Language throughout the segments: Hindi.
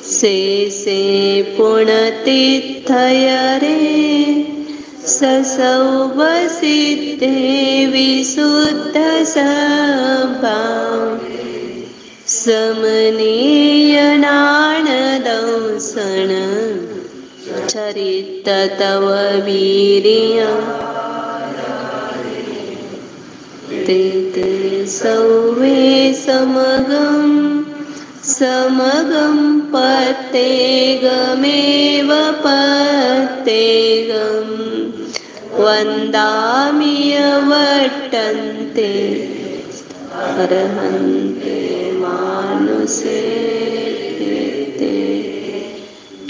से पुण्यतीर्थय रे ससौ सिद्धे विशुद्ध सभा समनीय नाणदंसन चरित तव वीर्य ते सौवे समगं पत्तेगमेव पत्तेगं वन्दामि वर्तन्ते अर्हन्ते मानुषे ते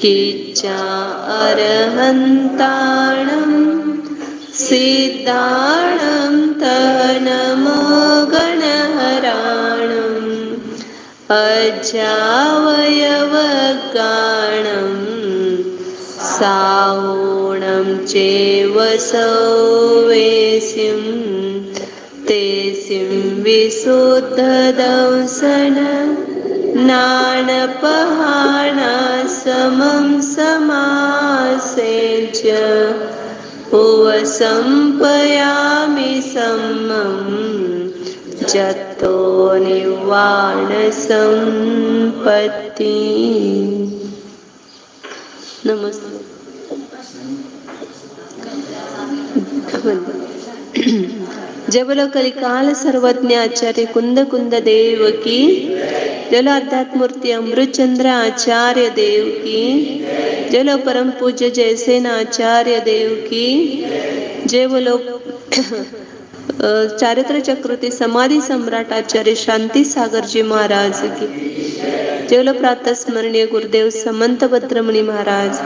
किच्चा अर्हन्ताणं सिद्धाणं तनमगणहराणम् अजावयवगाणं सावोणं चैव सौवेसिं तेसिं विशुद्धदंसन नानपहाना समं समासेच उपसंपयामि समं जतो निर्वाण संपत्ति। नमस्ते। जय बोलो कलिकाल सर्वज्ञ आचार्य कुंद कुंद देव की, जय अध्यात्म मूर्ति अमृतचंद्र आचार्य देव की, जय परम पूज्य जयसेन आचार्य देव की, जय बोलो चारित्र चक्रवर्ती समाधि सम्राट आचार्य शांति सागर जी महाराज की, जय बोलो प्रातः स्मरणीय गुरुदेव समंत भद्रमणि महाराज,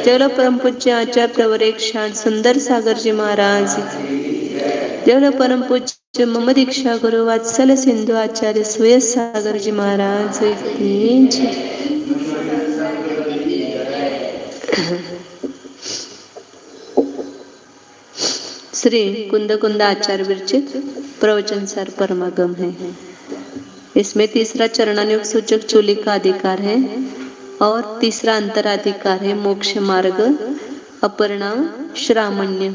जय बोलो परम पूज्य आचार्य प्रवर एक शांत सुंदर सागर जी महाराज, जय बोलो परम पूज्य मम दीक्षा गुरु वात्सल सिंधु आचार्य सुयस सागर जी महाराज की जय। श्री कुंद कुंद आचार्य विरचित प्रवचन सार परमागम है। इसमें तीसरा चरणानुयोग सूचक चूली का अधिकार है और तीसरा अंतराधिकार है मोक्ष मार्ग अपरिणाम श्रामण्य,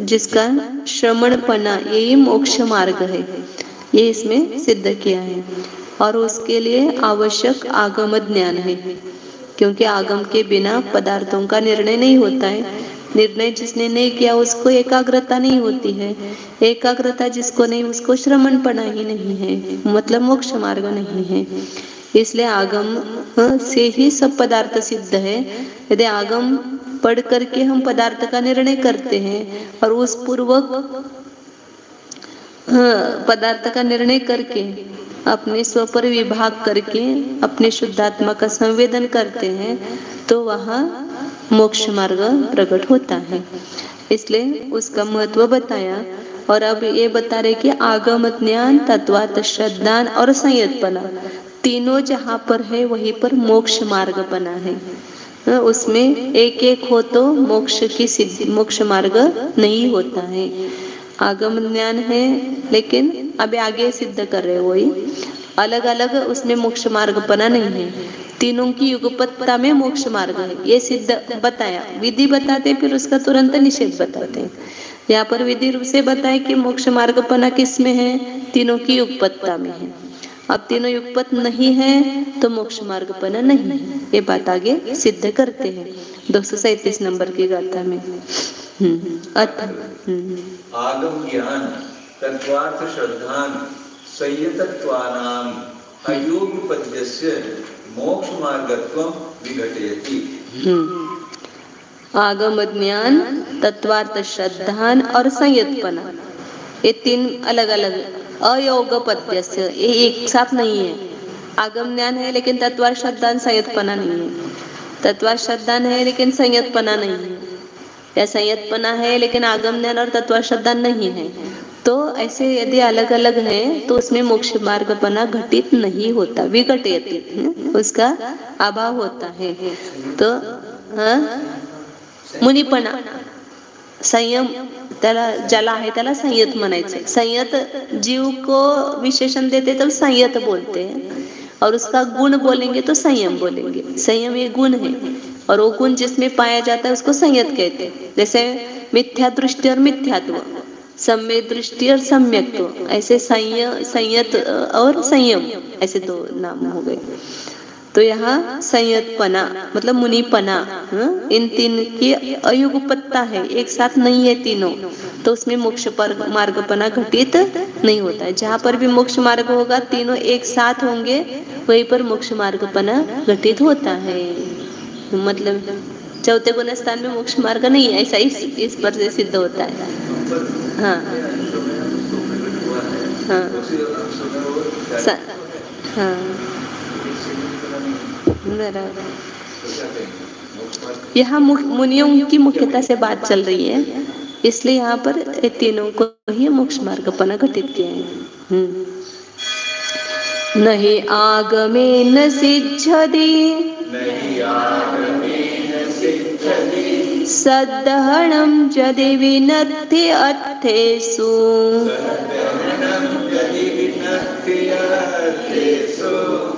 जिसका श्रमणपना यही मोक्ष मार्ग है, ये इसमें सिद्ध किया है। और उसके लिए आवश्यक आगम ज्ञान है, क्योंकि आगम के बिना पदार्थों का निर्णय नहीं होता है। निर्णय जिसने नहीं किया उसको एकाग्रता नहीं होती है, एकाग्रता जिसको नहीं उसको श्रमणपना ही नहीं है, मतलब मोक्ष मार्ग नहीं है। इसलिए आगम से ही सब पदार्थ सिद्ध है। यदि आगम पढ़ करके हम पदार्थ का निर्णय करते हैं और उस पूर्वक पदार्थ का निर्णय करके अपने स्व पर विभाग करके अपने शुद्धात्मा का संवेदन करते हैं तो वहाँ मोक्ष मार्ग प्रकट होता है। इसलिए उसका महत्व बताया। और अब ये बता रहे कि आगम ज्ञान, तत्वार्थ श्रद्धान और संयतपना तीनों जहाँ पर है वहीं पर मोक्ष मार्ग बना है। उसमें एक एक हो तो मोक्ष की सिद्धि, मोक्ष मार्ग नहीं होता है। आगम ज्ञान है लेकिन अभी आगे सिद्ध कर रहे वही अलग अलग, उसमें मोक्ष मार्ग बना नहीं है। तीनों की युगपत्ता में मोक्ष मार्ग है, ये सिद्ध बताया। विधि बताते फिर उसका तुरंत निषेध बताते हैं। यहाँ पर विधि रूप से बताए कि मोक्ष मार्ग पना किस में है, तीनों की युगपत्ता में है। अब तीनों युगपत नहीं है तो मोक्ष मार्ग पना नहीं है, ये बात आगे सिद्ध करते हैं 237 नंबर की गाथा में। आगम ज्ञान तत्वार्थ श्रद्धान संयतत्वानाम अयोगपद्यस्य मोक्ष मार्गत्वं विघटयति। आगम ज्ञान, तत्वार्थ श्रद्धान और संयतपना, ये तीन अलग अलग अयोगपद्यस्य, ये एक साथ नहीं है। आगम ज्ञान है लेकिन तत्वार्थ श्रद्धान संयतपना नहीं है, तत्वार्थ श्रद्धान है लेकिन संयतपना नहीं है, या संयतपना है लेकिन आगम ज्ञान और तत्वार्थ श्रद्धान नहीं है। तो ऐसे यदि अलग अलग है तो उसमें मोक्ष मार्ग बना घटित नहीं होता, विघटयति, उसका अभाव होता है। तो मुनिपणा, संयम त्याला ज्याला आहे त्याला संयत म्हणायचं। संयत जीव को विशेषण देते तर संयत बोलते हैं, और उसका गुण बोलेंगे तो संयम बोलेंगे। संयम ये गुण है, और वो गुण जिसमें पाया जाता है उसको संयत कहते हैं। जैसे मिथ्या दृष्टि और मिथ्यात्व, सम्यक दृष्टि और सम्यक्त्व, ऐसे संयत और संयम, ऐसे दो नाम हो गए। तो यहाँ संयतपना मतलब मुनिपना, इन तीन की अयुगपत्ता है, एक साथ नहीं है तीनों, तो उसमें मोक्ष मार्गपना घटित नहीं होता है। जहाँ पर भी मोक्ष मार्ग होगा तीनों एक साथ होंगे, वहीं पर मोक्ष मार्गपना घटित होता है। मतलब चौथे गुण स्थान में मोक्ष मार्ग नहीं है, ऐसा इस पर से सिद्ध होता है। हाँ हाँ हाँ, यहाँ मुनियों की मुख्यता से बात चल रही है, इसलिए यहाँ पर तीनों को ही मोक्ष मार्गपना घटित किया है। नहीं आगमेन सिद्ध्यति सद्दहनं यदि विनत्ति अर्थेषु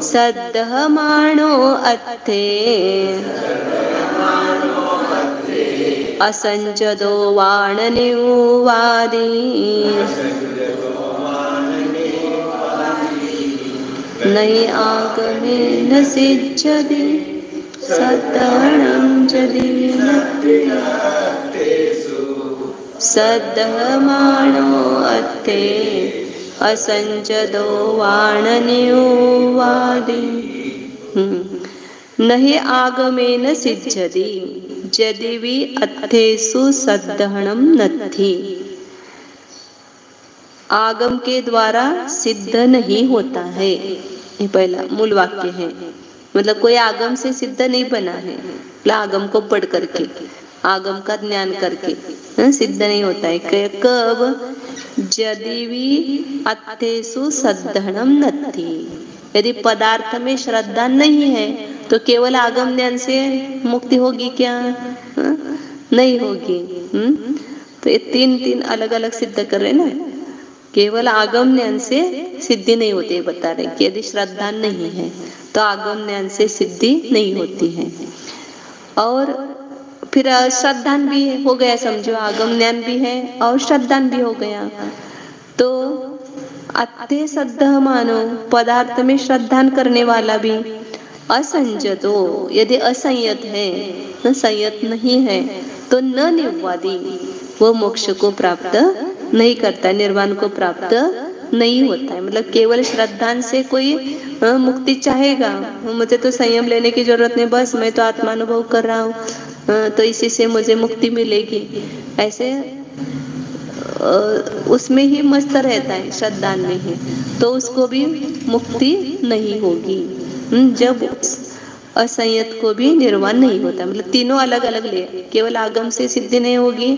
सद्दहमानो अर्थे असंजदो वाणनिवादी नहीं आगमेन सिद्ध्यति सद्दहनं यदि विनत्ति सद्दहमानो अर्थे असंजदो वाणनिवादी। नहीं आगमेन सिद्ध्यति यदि भी अर्थेषु सद्दहनं नत्थि, आगम के द्वारा सिद्ध नहीं होता है, ये पहला मूल वाक्य है। मतलब कोई आगम से सिद्ध नहीं बना है, आगम को पढ़ करके, आगम का ज्ञान करके सिद्ध नहीं होता है। कब? यदि भी अर्थेषु सद्दहनं नत्थि, यदि पदार्थ में श्रद्धा नहीं है तो केवल आगम ज्ञान से मुक्ति होगी क्या? नहीं होगी। तो ये तीन अलग अलग सिद्ध कर रहे ना, केवल आगम ज्ञान से सिद्धि नहीं होती, बता रहे कि यदि श्रद्धा नहीं है तो आगम ज्ञान से सिद्धि नहीं होती है। और फिर श्रद्धान भी हो गया, समझो आगम ज्ञान भी है और श्रद्धान भी हो गया, तो अत्ते सद्दह मानो, पदार्थ में श्रद्धान करने वाला भी, असंजतो यदि असंयत है, न संयत नहीं है, तो न निवादी, वो मोक्ष को प्राप्त नहीं करता, निर्वाण को प्राप्त नहीं होता है। मतलब केवल श्रद्धान से कोई मुक्ति चाहेगा, मुझे तो संयम लेने की जरूरत नहीं, बस मैं तो आत्मानुभव कर रहा हूँ तो इसी से मुझे मुक्ति मिलेगी, ऐसे उसमें ही मस्त रहता है, श्रद्धान में ही, तो उसको भी मुक्ति नहीं होगी। जब असंयत को भी निर्वाण नहीं होता। मतलब तीनों अलग अलग ले, केवल आगम से सिद्धि नहीं होगी,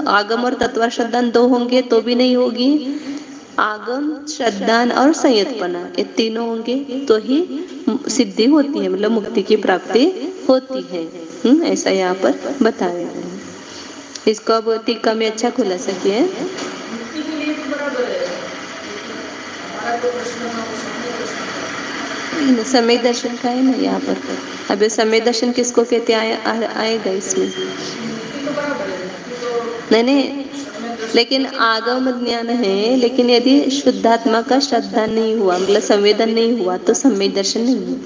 आगम और तत्व श्रद्धान दो होंगे तो भी नहीं होगी, आगम श्रद्धान और संयतपना ये तीनों होंगे तो ही सिद्धि होती है, मतलब मुक्ति की प्राप्ति होती है। ऐसा यहाँ पर बताया है। इसको अब टीका में अच्छा खुलासा किया है। समय दर्शन का है ना यहाँ पर। अब समय दर्शन किसको कहते आएगा इसमें? नहीं, लेकिन आगम ज्ञान है, लेकिन यदि शुद्धात्मा का श्रद्धा नहीं हुआ, मतलब संवेदन नहीं हुआ, तो सम्यक दर्शन नहीं है,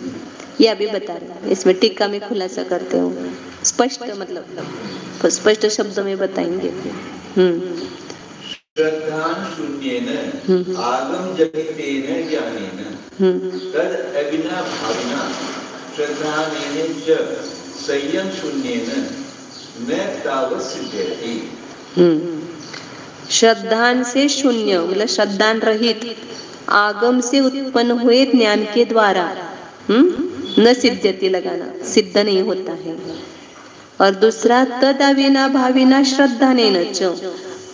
ये अभी बता रहे हैं। इसमें टीका में खुलासा करते हो, स्पष्ट मतलब स्पष्ट शब्दों में बताएंगे। श्रद्धान शून्येन आगम जनितेन ज्ञानेन तद अविनाभाविना श्रद्धानेन च संयम शून्येन न तावत् सिद्ध्यति। श्रद्धान से शून्य मतलब श्रद्धान रहित आगम से उत्पन्न हुए ज्ञान के द्वारा न सिद्ध्यति लगाना, सिद्ध नहीं होता है। और दूसरा तद अविनाभाविना श्रद्धानेन च,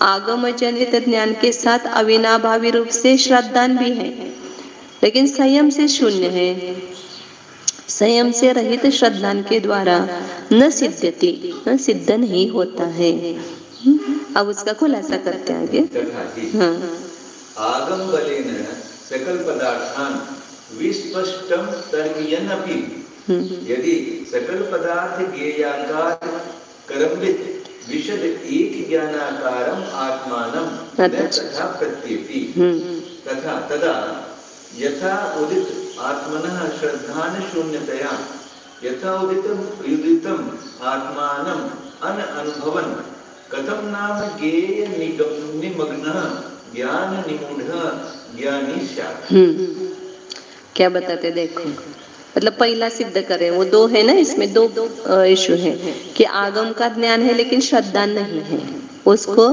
आगम जनित ज्ञान के साथ अविनाभावी रूप से श्रद्धान भी है, लेकिन संयम से शून्य है, संयम से रहित श्रद्धान के द्वारा न सिद्ध्यति, न सिद्ध नहीं होता है। अब उसका खुलासा करते हैं आगे। आगम बलेन सकल पदार्थान विस्पष्टम तर्कयन् अपि यदि सकल पदार्थ ज्ञेयाकार करम्बित विशद एक ज्ञानाकारम आत्मानम तथा प्रत्येति तथा तदा यथा उदित आत्मनः श्रद्धान शून्यतया यथा उदितम आत्मानम अन अनुभवन कथम नाम ज्ञेय निमग्नः ज्ञान निमूढ़ ज्ञानी स्यात्। क्या बताते देखो, मतलब पहला सिद्ध करें, वो दो है ना, इसमें दो इशू है कि आगम का ज्ञान है लेकिन श्रद्धा नहीं है, उसको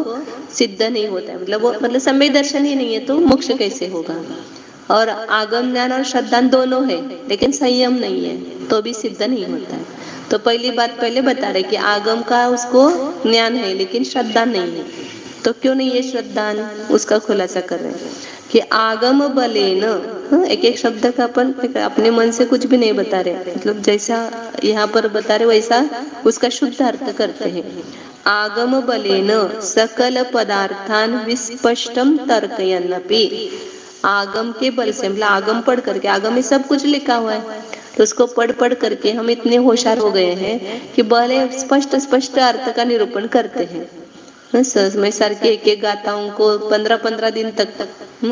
सिद्ध नहीं होता है, मतलब वो मतलब सम्यक दर्शन ही नहीं है तो मोक्ष कैसे होगा। और आगम ज्ञान और श्रद्धा दोनों है लेकिन संयम नहीं है तो भी सिद्ध नहीं होता है। तो पहली बात पहले बता रहे कि आगम का उसको ज्ञान है लेकिन श्रद्धा नहीं है, तो क्यों नहीं है श्रद्धा, उसका खुलासा कर रहे हैं कि आगम बलेन, एक एक शब्द का अपन अपने मन से कुछ भी नहीं बता रहे, मतलब जैसा यहाँ पर बता रहे वैसा उसका शुद्ध अर्थ करते हैं। आगम बलेन सकल पदार्थान विस्पष्टम तर्कयन्नपि, आगम के बल से, मतलब आगम पढ़ करके, आगम में सब कुछ लिखा हुआ है तो उसको पढ़ करके हम इतने होशियार हो गए हैं कि बड़े स्पष्ट अर्थ का निरूपण करते हैं। मैं सर के एक गाताओं को 15-15 दिन तक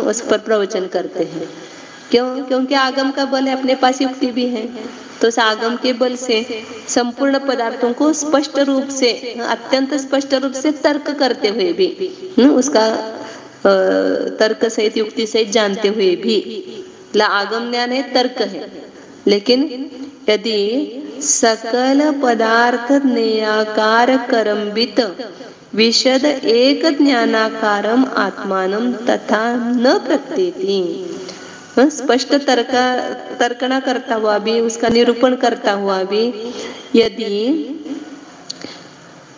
उस पर प्रवचन करते हैं। क्यों? क्योंकि आगम का बल है, अपने पास युक्ति भी है, तो उस आगम के बल से संपूर्ण पदार्थों को स्पष्ट रूप से, अत्यंत स्पष्ट रूप से तर्क करते हुए भी, उसका तर्क सहित युक्ति सहित जानते हुए भी, आगम ज्ञान है, तर्क है, लेकिन यदि सकल पदार्थ ज्ञेयाकार करम्बित विशद एक ज्ञानाकारम आत्मानम तथा न प्रत्येति, स्पष्ट तर्कना करता हुआ भी, उसका निरूपण करता हुआ भी, यदि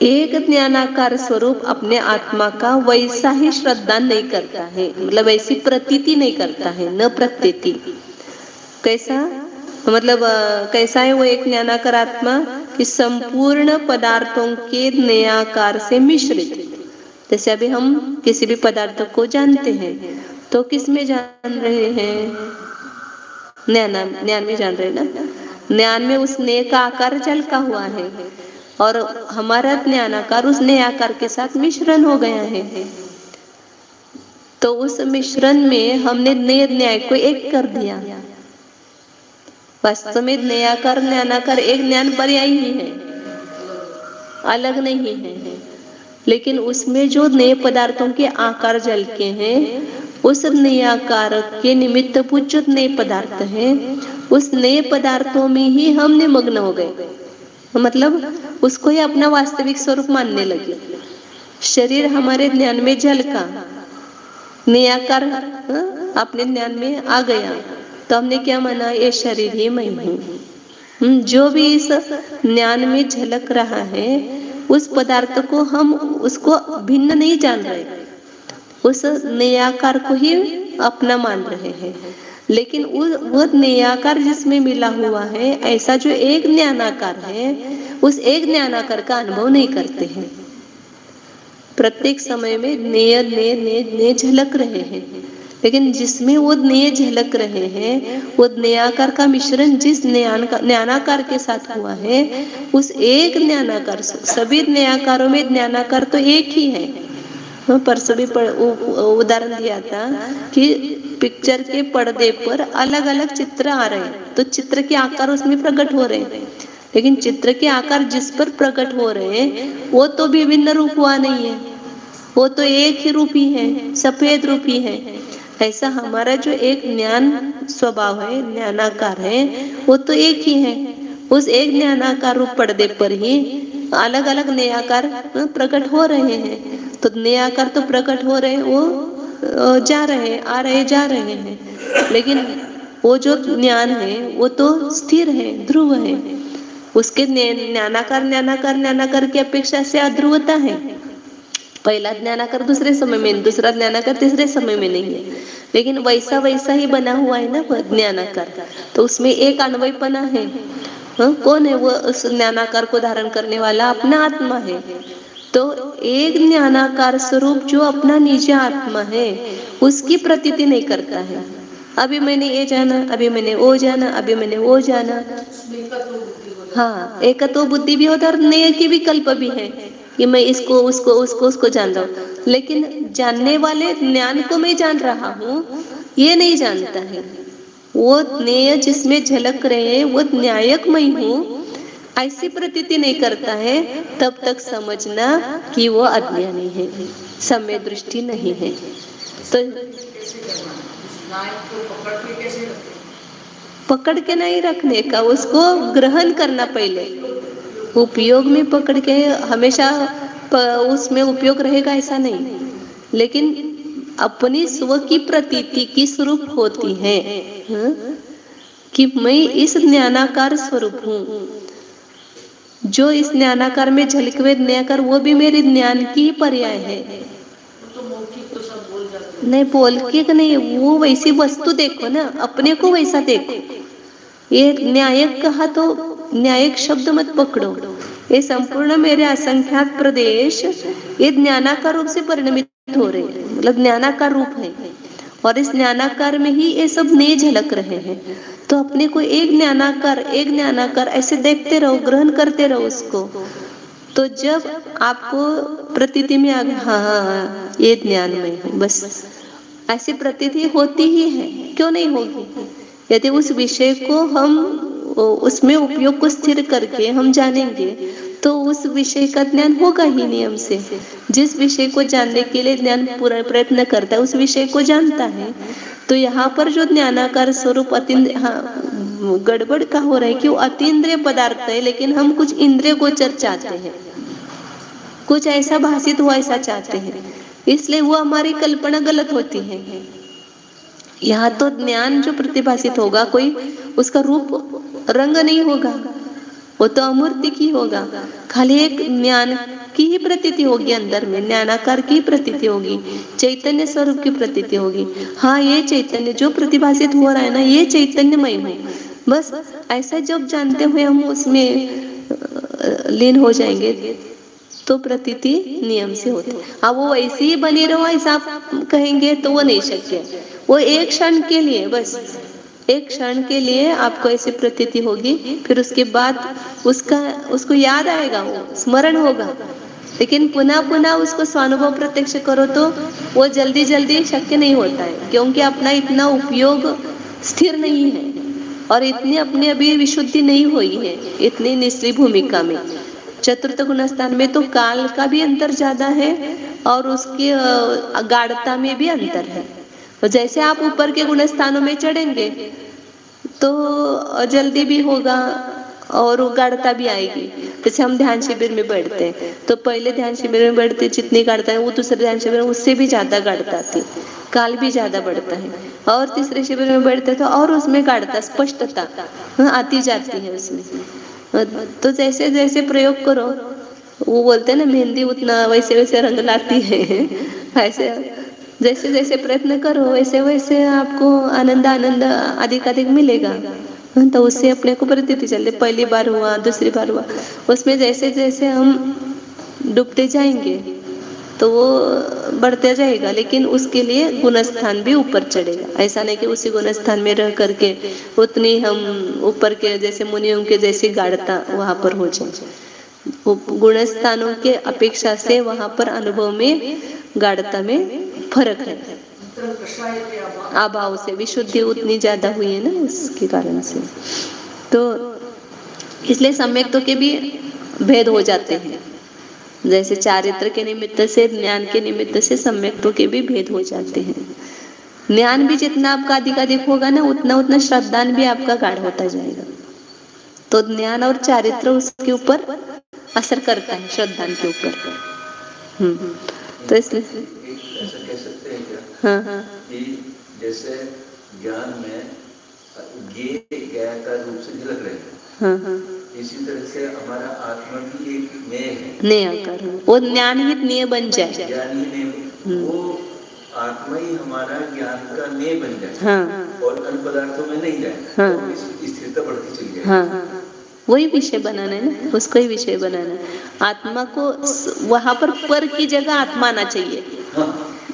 एक ज्ञानाकार स्वरूप अपने आत्मा का वैसा ही श्रद्धा नहीं करता है, मतलब ऐसी प्रतीति नहीं करता है, न प्रत्येति, कैसा मतलब कैसा है वो एक ज्ञानाकार आत्मा कि संपूर्ण पदार्थों के ज्ञेयाकार से मिश्रित। जैसे अभी हम किसी भी पदार्थ को जानते हैं तो किस में जान रहे हैं, ज्ञान में जान रहे हैं ना, ज्ञान में उस ज्ञेय का आकार झलका हुआ है और हमारा ज्ञानाकार उस ज्ञेय आकार के साथ मिश्रण हो गया है, तो उस मिश्रण में हमने ज्ञेय न्याय को एक कर दिया। वास्तव में ज्ञेयाकार ज्ञानाकार एक ज्ञान पर्याय ही है, अलग नहीं है, लेकिन उसमें जो नए पदार्थों के आकार झलके हैं उस ज्ञेयाकार के निमित्त जो नए पदार्थ हैं उस नए पदार्थों में ही हम निमग्न हो गए, मतलब उसको ही अपना वास्तविक स्वरूप मानने लगे। शरीर हमारे ज्ञान में झलका, ज्ञेयाकार अपने ज्ञान में आ गया, तो हमने क्या माना, ये शरीर ही मैं हूँ। जो भी इस ज्ञान में झलक रहा है उस पदार्थ को हम उसको भिन्न नहीं जान रहे, उस ज्ञेयाकार को ही अपना मान रहे हैं, लेकिन वो ज्ञेयाकार जिसमें मिला हुआ है ऐसा जो एक ज्ञानाकार है उस एक ज्ञानाकार का अनुभव नहीं करते हैं। प्रत्येक समय में ज्ञेय झलक रहे हैं, लेकिन जिसमें वो ज्ञेय झलक रहे हैं वो ज्ञेयाकार का मिश्रण जिस ज्ञानाकार के साथ हुआ है उस एक ज्ञानाकार, सभी ज्ञेयाकारों में ज्ञानाकार तो एक ही है। परसों भी उदाहरण दिया था कि पिक्चर के पर्दे पर अलग अलग चित्र आ रहे हैं तो चित्र के आकार उसमें प्रकट हो रहे हैं, लेकिन चित्र के आकार जिस पर प्रकट हो रहे हैं वो तो विभिन्न रूप हुआ नहीं है, वो तो एक ही रूप ही है, सफेद रूप ही है। ऐसा हमारा जो एक ज्ञान स्वभाव है, ज्ञानाकार है, वो तो एक ही है, उस एक ज्ञानाकार रूप पर्दे पर ही अलग अलग ज्ञेयाकार प्रकट हो रहे हैं, तो ज्ञेयाकार तो प्रकट हो रहे हैं, वो जा रहे, आ रहे, जा रहे हैं, लेकिन वो जो ज्ञान है वो तो स्थिर है, ध्रुव है, उसके ज्ञानाकार की अपेक्षा से अध्रुवता है। पहला ज्ञानाकार दूसरे समय में, दूसरा ज्ञानाकार तीसरे समय में नहीं है, लेकिन वैसा ही बना हुआ है ना ज्ञानाकार, तो उसमें एक अन्वयपना है। कौन है वो उस ज्ञानाकार को धारण करने वाला? अपना आत्मा है। तो एक ज्ञानाकार स्वरूप जो अपना निज आत्मा है उसकी प्रतीति नहीं करता है, अभी मैंने ये जाना, अभी मैंने वो जाना, अभी मैंने वो जाना। हाँ, एकत्व बुद्धि भी होता है और नेय की विकल्प भी है कि मैं इसको उसको उसको उसको जान रहा हूँ, लेकिन जानने वाले ज्ञान को मैं जान रहा हूँ ये नहीं जानता है। वो नेय जिसमें झलक रहे हैं वो न्यायक मैं हूँ ऐसी प्रतीति नहीं करता है, तब तक समझना कि वो अज्ञानी है, सम्यक दृष्टि नहीं है। तो पकड़ के नहीं रखने का, उसको ग्रहण करना पहले। उपयोग में पकड़ के हमेशा उसमें उपयोग रहेगा ऐसा नहीं, लेकिन अपनी स्व की प्रतीति की स्वरूप होती है कि मैं इस ज्ञानाकार स्वरूप हूँ। जो इस ज्ञानाकार में झलके हुए ज्ञानाकार वो भी मेरे ज्ञान की पर्याय है। नहीं बोल के नहीं, वो वैसी वस्तु देखो ना, अपने को वैसा देखो। ये न्यायिक कहा तो न्यायिक शब्द मत पकड़ो, ये संपूर्ण मेरे असंख्यात प्रदेश ये ज्ञानाकार रूप से परिणमित हो रहे हैं, मतलब ज्ञानाकार रूप है और इस ज्ञानाकार में ही ये सब नए झलक रहे हैं। तो अपने को एक ज्ञानाकार ऐसे देखते रहो, ग्रहण करते रहो उसको। तो जब आपको प्रतीति में आ गया हाँ ये ज्ञान में है, बस ऐसी प्रतीति होती ही है, क्यों नहीं होगी? यदि उस विषय को हम उसमें उपयोग को स्थिर करके हम जानेंगे तो उस विषय का ज्ञान होगा ही नियम से। जिस विषय को जानने के लिए ज्ञान पूरा प्रयत्न करता है उस विषय को जानता है। तो यहाँ पर जो ज्ञानाकार स्वरूप गड़बड़ का हो रहा है कि वो अतीन्द्रिय पदार्थ है, लेकिन हम कुछ इंद्रिय गोचर चाहते हैं, कुछ ऐसा भाषित हुआ ऐसा चाहते हैं, इसलिए वो हमारी कल्पना गलत होती है। यहाँ तो ज्ञान जो प्रतिभाषित होगा कोई उसका रूप रंग नहीं होगा, वो तो अमूर्ति की होगा, खाली एक ज्ञान की ही प्रतीति होगी, अंदर में ज्ञानाकार की प्रतीति होगी, चैतन्य स्वरूप की प्रतीति होगी। हाँ ये चैतन्य जो प्रतिभाषित हो रहा है ना ये चैतन्यमय है, बस ऐसा जब जानते हुए हम उसमें लीन हो जाएंगे तो प्रतीति नियम से होती है। अब वो वैसे ही बनी रहो ऐसा आप कहेंगे तो वो नहीं शक्य, वो एक क्षण के लिए, बस एक क्षण के लिए आपको ऐसी प्रतीति होगी, फिर उसके बाद उसको याद आएगा, वो स्मरण होगा, लेकिन पुनः पुनः उसको स्वानुभव प्रत्यक्ष करो तो वो जल्दी जल्दी शक्य नहीं होता है, क्योंकि अपना इतना उपयोग स्थिर नहीं है और इतनी अपनी अभी विशुद्धि नहीं हुई है इतनी निचली भूमिका में। चतुर्थ गुणस्थान में तो काल का भी अंतर ज्यादा है और उसकी गाढ़ता में भी अंतर है। तो जैसे आप ऊपर के गुणस्थानों में चढ़ेंगे तो जल्दी भी होगा और गाढ़ता भी आएगी। जैसे हम ध्यान शिविर में बैठते हैं तो पहले ध्यान शिविर में बैठते जितनी गाढ़ता है वो दूसरे ध्यान शिविर में उससे भी ज्यादा गाढ़ता थी, काल भी ज्यादा बढ़ता है, और तीसरे शिविर में बैठते तो और उसमें गाढ़ता स्पष्टता आती जाती है उसमें। तो जैसे जैसे प्रयोग करो, वो बोलते हैं ना मेहंदी उतना वैसे वैसे रंग लाती है, ऐसे जैसे जैसे प्रयत्न करो वैसे वैसे आपको आनंद अधिक अधिक मिलेगा। तो उससे अपने को प्रतीति चलते, पहली बार हुआ दूसरी बार हुआ, उसमें जैसे जैसे हम डूबते जाएंगे तो वो बढ़ते जाएगा, लेकिन उसके लिए गुणस्थान भी ऊपर चढ़ेगा। ऐसा नहीं कि उसी गुणस्थान में रह करके उतनी हम ऊपर के जैसे मुनियों के जैसी गाढ़ता वहां पर हो जाए। गुणस्थानों के अपेक्षा से वहां पर अनुभव में गाढ़ता में फर्क है, अभाव से विशुद्धि उतनी ज्यादा हुई है ना उसके कारण से। तो इसलिए सम्यक्तों के भी भेद हो जाते हैं, जैसे चारित्र के निमित्त से ज्ञान के निमित्त से सम्यक्तों के भी भेद हो जाते हैं। ज्ञान भी जितना आपका अधिक होगा ना उतना उतना श्रद्धान भी आपका गाढ़ होता जाएगा। तो ज्ञान और चारित्र उसके ऊपर असर करता है, श्रद्धान के ऊपर। तो इसलिए ऐसा कह सकते हैं क्या? हाँ कि जैसे ज्ञान में ज्ञाता रूप से झलक रहे हैं, इसी तरह से हमारा आत्मा भी एक नेय है, नेय आकार, वो ज्ञान ही नेय बन जाए, ज्ञान ही नेय, वो आत्मा ही हमारा ज्ञान का नेय बन जाए और अन्य पदार्थों में नहीं जाए, तो स्थिरता बढ़ती चली जाए। वही विषय बनाना है ना, उसको ही विषय बनाना है। आत्मा को वहां पर की जगह आत्मा आना चाहिए,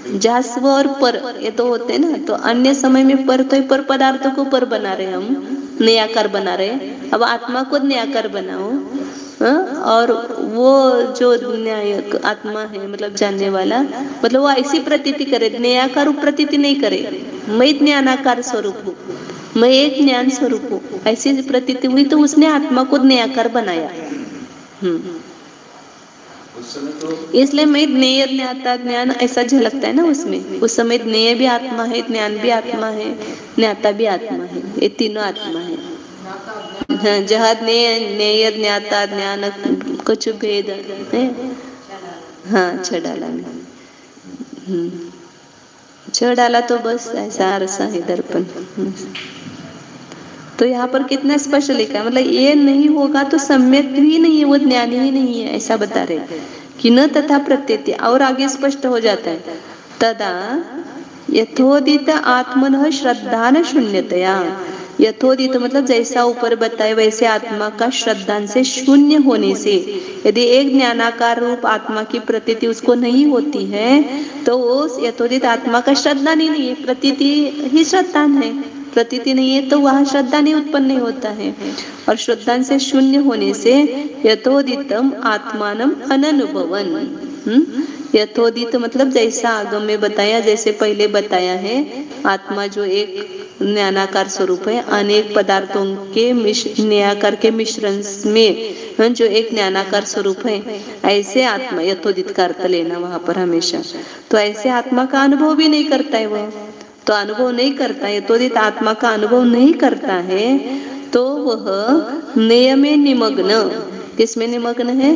जहाँ स्व और पर ये तो होते हैं ना, तो अन्य समय में पर तो पर पदार्थों को पर बना रहे हम, निराकार बना रहे। अब आत्मा को निराकार बनाओ, और वो जो न्यायक आत्मा है मतलब जानने वाला, मतलब वो ऐसी प्रतीति करे, निराकार प्रतीति नहीं करे। मैं ज्ञानाकार स्वरूप हूँ, मैं एक ज्ञान स्वरूप हूँ, ऐसी प्रतीति हुई तो उसने आत्मा को निराकार बनाया। इसलिए मैं ज्ञेय ज्ञाता ज्ञान ऐसा झलकता है ना उसमें। उस समय ज्ञेय भी आत्मा है, ज्ञान भी आत्मा है, ज्ञाता भी आत्मा है, ये तीनों आत्मा है। हाँ, जहाँ ज्ञेय ज्ञाता ज्ञान कुछ भेद है। हाँ, छ डाला नहीं, छ डाला तो बस ऐसा रसा है दर्पण। तो यहाँ पर कितना स्पष्ट लिखा है, मतलब ये नहीं होगा तो सम्यक ही नहीं है, वो ज्ञानी ही नहीं है, ऐसा बता रहे कि न तथा प्रत्येति। और आगे स्पष्ट हो जाता है, तदा यथोदित आत्मनः श्रद्धा न शून्यतया। यथोदित मतलब जैसा ऊपर बताए वैसे आत्मा का श्रद्धा से शून्य होने से, यदि एक ज्ञानाकार रूप आत्मा की प्रतीति उसको नहीं होती है तो उस यथोदित आत्मा का श्रद्धा नहीं है, प्रतीति ही श्रद्धा है। प्रतीति नहीं है तो वहाँ श्रद्धा नहीं उत्पन्न नहीं होता है। और श्रद्धा से शून्य होने से यथोदितम आत्मानम अननुभवन। यथोदित मतलब जैसा आगम में बताया, जैसे पहले बताया है, आत्मा जो एक ज्ञानाकार स्वरूप है, अनेक पदार्थों के निराकार के मिश्रण में जो एक ज्ञानाकार स्वरूप है, ऐसे आत्मा यथोदित का अर्थ लेना वहां पर हमेशा। तो ऐसे आत्मा का अनुभव भी नहीं करता है वह, तो अनुभव नहीं करता है, यथोदित आत्मा का अनुभव नहीं करता है तो वह नेय में निमग्न। किसमें निमग्न है?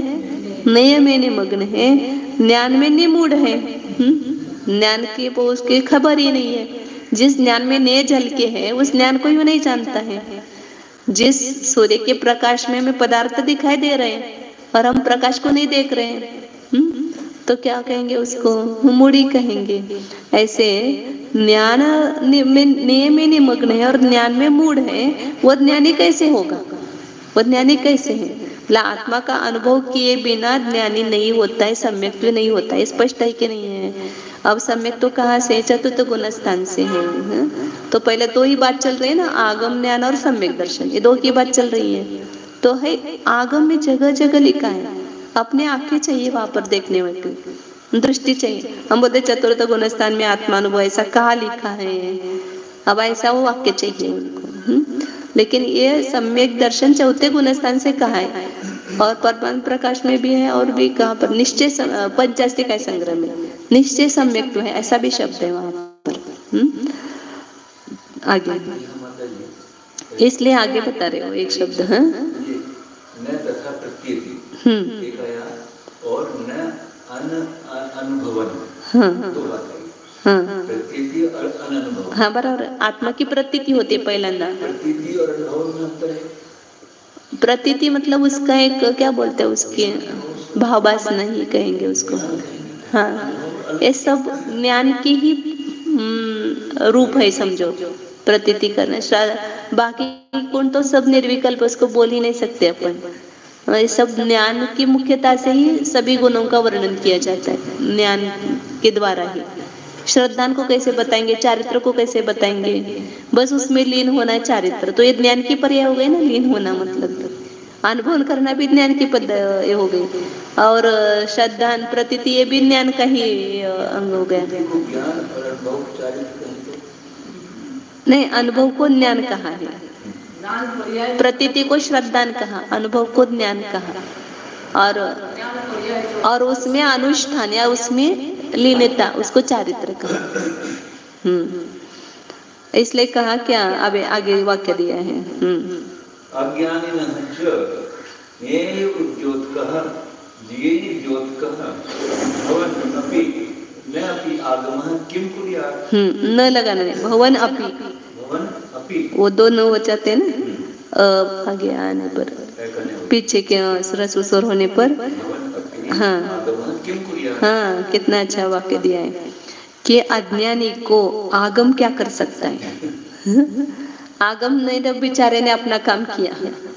नेय में निमग्न है, ज्ञान में निमूढ़ है। ज्ञान की उसकी खबर ही नहीं है। जिस ज्ञान में नेय झलके है उस ज्ञान को ही नहीं जानता है। जिस सूर्य के प्रकाश में हमें पदार्थ दिखाई दे रहे हैं और हम प्रकाश को नहीं देख रहे हैं, तो क्या कहेंगे उसको? मूढ़ी कहेंगे। ऐसे ज्ञान नेय में निमग्न है और ज्ञान में मूढ़ है, वो ज्ञानी कैसे होगा? वो ज्ञानी कैसे है? आत्मा का अनुभव किए बिना ज्ञानी नहीं होता है, सम्यक तो नहीं होता है। स्पष्ट है कि नहीं है? अब सम्यक तो कहाँ से? चतुर्थ गुण स्थान से है। तो पहले दो ही बात चल रही है ना, आगम ज्ञान और सम्यक दर्शन, ये दो की बात चल रही है। तो है आगम में जगह जगह लिखा है, अपने आंखें चाहिए वहां पर देखने वाली, दृष्टि चाहिए। हम बोलते चतुर्थ गुण स्थान में आत्मानुभव, ऐसा कहाँ लिखा है? अब ऐसा वो वाक्य चाहिए उनको। लेकिन ये सम्यक दर्शन चौथे गुणस्थान से कहा है, और परमात्म प्रकाश में भी है, और भी कहाँ पर निश्चय पंचास्तिकाय संग्रह में निश्चय सम्यक तो है, ऐसा भी शब्द है वहां पर। आगे इसलिए आगे बता रहे हो एक शब्द है न तथा प्रत्येति और न अनुभवन। हाँ बराबर, आत्मा की प्रतीति होती है पहिल्यांदा। प्रतीति और अनुभव में अंतर है। प्रतीति मतलब उसका एक क्या बोलते हैं, उसकी भावास नहीं कहेंगे उसको। हाँ, ये सब ज्ञान की ही रूप है समझो, प्रतीति करना। बाकी गुण तो सब निर्विकल्प, उसको बोल ही नहीं सकते अपन। ये सब ज्ञान की मुख्यता से ही सभी गुणों का वर्णन किया जाता है, ज्ञान के द्वारा ही। श्रद्धा को कैसे बताएंगे, चारित्र को कैसे बताएंगे? बस उसमें लीन होना है चारित्र, तो ये ज्ञान की पर्याय हो गई ना, लीन होना मतलब। अनुभव करना भी ज्ञान की ये हो गई, और श्रद्धा प्रतीति ये भी ज्ञान का ही अंग हो गया। नहीं, अनुभव को ज्ञान कहा है, प्रतीति को श्रद्धा कहा, अनुभव को ज्ञान कहा, और उसमें अनुष्ठान या उसमें लीनता, उसको चारित्र कहा। इसलिए कहा क्या, अब आगे वाक्य दिया है। न लगाना नहीं, भवन अपि, वो दोनों हो जाते हैं ना आगे आने पर, पीछे के रसुसर होने पर। हाँ हाँ, कितना अच्छा वाक्य दिया है कि अज्ञानी को आगम क्या कर सकता है? आगम नहीं, तो बेचारे ने अपना काम किया,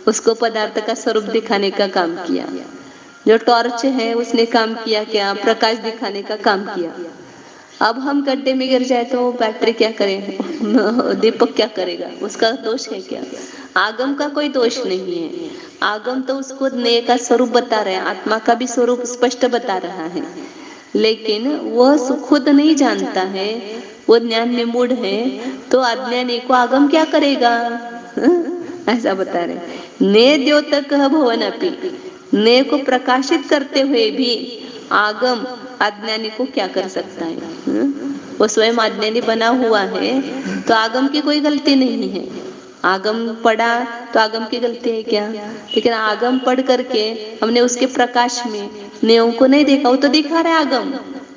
उसको पदार्थ का स्वरूप दिखाने का काम किया। जो टॉर्च है उसने काम किया क्या? प्रकाश दिखाने का काम किया। अब हम गड्ढे में गिर जाए तो बैटरी क्या करे, दीपक क्या करेगा, उसका दोष है क्या? आगम का कोई दोष नहीं है। आगम तो उसको नेय का स्वरूप बता रहे हैं, आत्मा का भी स्वरूप स्पष्ट बता रहा है, लेकिन वह खुद नहीं जानता है, वो ज्ञान में मूढ़ है, तो अज्ञानी को आगम क्या करेगा? ऐसा बता रहे। ने द्योतक भवन अपि, ने को प्रकाशित करते हुए भी आगम अज्ञानी को क्या कर सकता है? वो स्वयं अज्ञानी बना हुआ है, तो आगम की कोई गलती नहीं है। आगम पढ़ा तो आगम की गलती है क्या? लेकिन आगम पढ़ करके हमने उसके प्रकाश में नियम को नहीं देखा, वो तो दिखा रहा है आगम,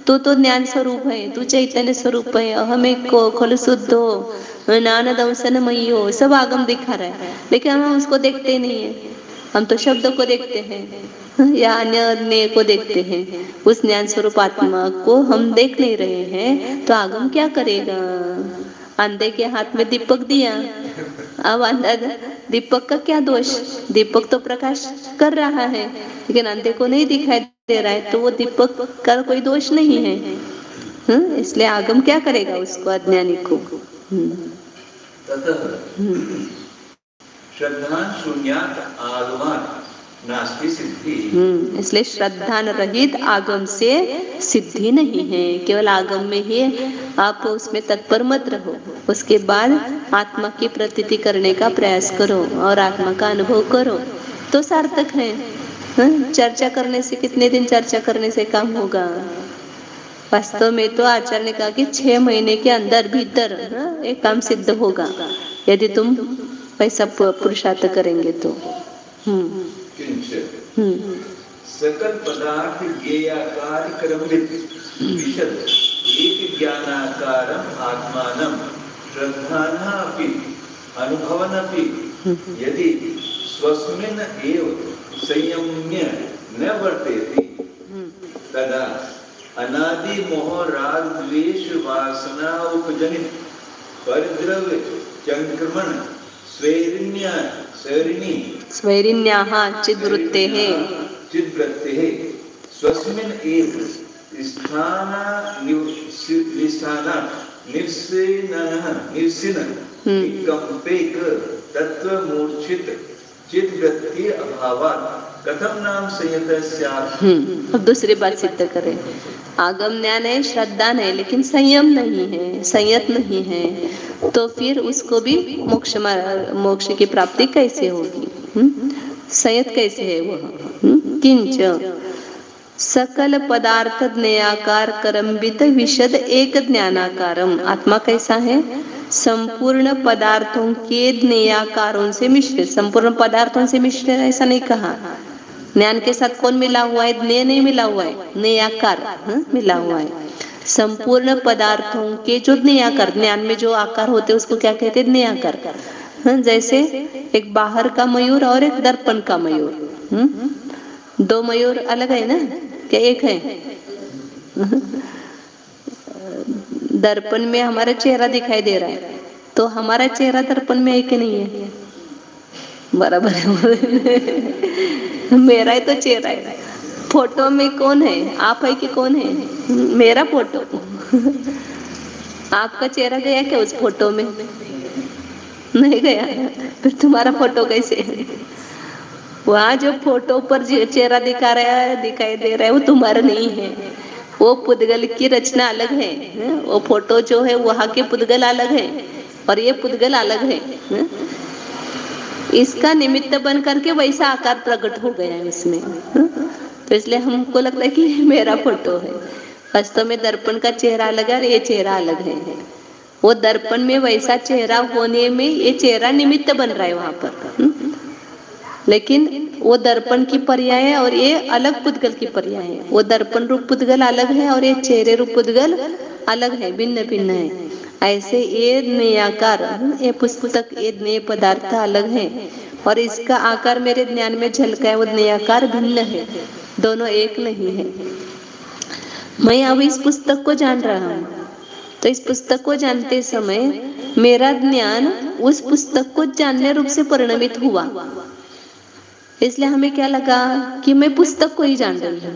तू तो ज्ञान स्वरूप है, तू चैतन्य स्वरूप है, अहम एक को खल शुद्ध हो, नाना दंसन मई हो, सब आगम दिखा रहा है, लेकिन हम उसको देखते नहीं है। हम तो शब्द को देखते हैं या अन्य को देखते हैं, उस ज्ञान स्वरूप आत्मा को हम देख नहीं रहे हैं, तो आगम क्या करेगा? अंधे के हाथ में दीपक दिया, अब अंधा दीपक का क्या दोष? दीपक तो प्रकाश कर रहा है, लेकिन अंधे को नहीं दिखाई दे रहा है, तो वो दीपक का कोई दोष नहीं है। इसलिए आगम क्या करेगा उसको, अज्ञानी को? श्रद्धा शून्यात आगमात् नास्ति सिद्धि। इसलिए श्रद्धा रहित आगम से सिद्धि नहीं है। केवल आगम में ही आप उसमें तत्पर मत रहो, उसके बाद आत्मा की प्रतीति करने का प्रयास करो और आत्मा का अनुभव करो, तो सार्थक है। चर्चा करने से, कितने दिन चर्चा करने से काम होगा? वास्तव में तो आचार्य ने कहा कि 6 महीने के अंदर भीतर एक काम सिद्ध होगा, यदि तुम ऐसा पुरुषार्थ करेंगे तो। सकल पदार्थ ज्ञेयाकार क्रमित विशद एक ज्ञानाकारम आत्मानम श्रद्धाना अपि अनुभवन अपि यदि स्वस्मिन् एव संयम्य न वर्तेति तदा अनादि मोह राग द्वेष वासना उपजनित परिद्रव्य चंक्रमण स्वैरिण्याः चिद्वृत्तेः स्वस्मिन् एव निकम्पेक तत्त्वमूर्छित चिद्वृत्ति अभावात् कथम नाम संयत स्यात्। अब दूसरी बात सिद्ध करें। आगम ज्ञान है, श्रद्धा है, लेकिन संयम नहीं है, संयत नहीं है, तो फिर उसको भी मोक्ष की प्राप्ति कैसे होगी? संयत कैसे है वह? किंच सकल पदार्थ ज्ञेयाकार करम्बित विशद एक ज्ञानाकारम। आत्मा कैसा है? संपूर्ण पदार्थों के ज्ञेयाकारों से मिश्रित। संपूर्ण पदार्थों से मिश्रित ऐसा नहीं कहा। ज्ञान के साथ कौन मिला हुआ है? ज्ञेय नहीं मिला हुआ है, ज्ञेयाकार मिला हुआ है। संपूर्ण पदार्थों के जो ज्ञेयाकार, ज्ञान में जो आकार होते उसको क्या कहते हैं? ज्ञेयाकार। जैसे एक बाहर का मयूर और एक दर्पण का मयूर। 2 मयूर अलग है ना, क्या एक है? दर्पण में हमारा चेहरा दिखाई दे रहा है, तो हमारा चेहरा दर्पण में है कि नहीं है? बराबर है। मेरा ही तो चेहरा है। फोटो में कौन है? आप है कि कौन है? मेरा फोटो। आपका चेहरा गया क्या उस फोटो में? नहीं गया। फिर तुम्हारा फोटो कैसे है? वहाँ जो फोटो पर चेहरा दिखा रहा है, दिखाई दे रहा है, वो तुम्हारा नहीं है। वो पुद्गल की रचना अलग है। वो फोटो जो है वहाँ के पुद्गल अलग है और ये पुद्गल अलग है। इसका निमित्त बन करके वैसा आकार प्रकट हो गया है इसमें। तो इसलिए हमको लगता है कि मेरा फोटो है। वास्तव में दर्पण का चेहरा अलग है और ये चेहरा अलग है। वो दर्पण में वैसा चेहरा होने में ये चेहरा निमित्त बन रहा है वहां पर, लेकिन वो दर्पण की पर्याय है और ये अलग पुद्गल की पर्याय है। वो दर्पण रूप पुद्गल अलग है और ये चेहरे रूप पुद्गल अलग है, भिन्न भिन्न है। ऐसे ये ज्ञेयाकार, ये पुस्तक, ये ज्ञेय पदार्थ अलग है और इसका आकार मेरे ज्ञान में झलका है, वो ज्ञेयाकार भिन्न है, दोनों एक नहीं है। मैं अब इस पुस्तक को जान रहा हूँ, तो इस पुस्तक को जानते समय मेरा ज्ञान उस पुस्तक को जानने रूप से परिणमित हुआ। इसलिए हमें क्या लगा कि मैं पुस्तक को ही जान रही हूँ।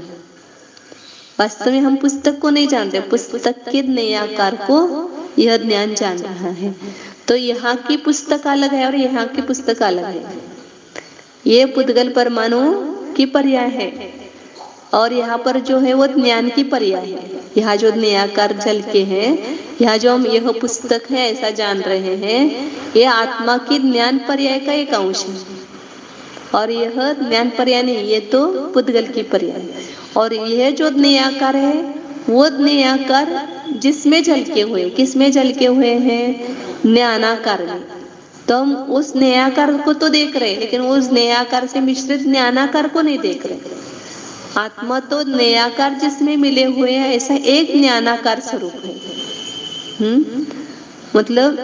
वास्तव में हम पुस्तक को नहीं जान रहे, पुस्तक के न्यायाकार को यह ज्ञान जान रहा है। तो यहाँ की पुस्तक अलग है और यहाँ की पुस्तक अलग है। ये पुद्गल परमाणु की पर्याय है और यहाँ पर जो है वो ज्ञान की पर्याय है। यहाँ जो न्यायाकार जल के हैं, यहाँ जो हम यह पुस्तक है ऐसा जान रहे हैं, ये आत्मा की ज्ञान पर्याय का एक अंश है और यह ज्ञान पर्याय नहीं, ये तो पुद्गल की पर्याय है। और यह जो न्यायाकार है वो न्यायाकार जिसमें झलके हुए, किसमें झलके हुए हैं? ज्ञानाकार में। तो हम उस न्यायाकार को तो देख रहे हैं लेकिन उस न्यायाकार से मिश्रित ज्ञानाकार को नहीं देख रहे। आत्मा तो न्यायाकार जिसमें मिले हुए हैं ऐसा एक ज्ञानाकार स्वरूप है। मतलब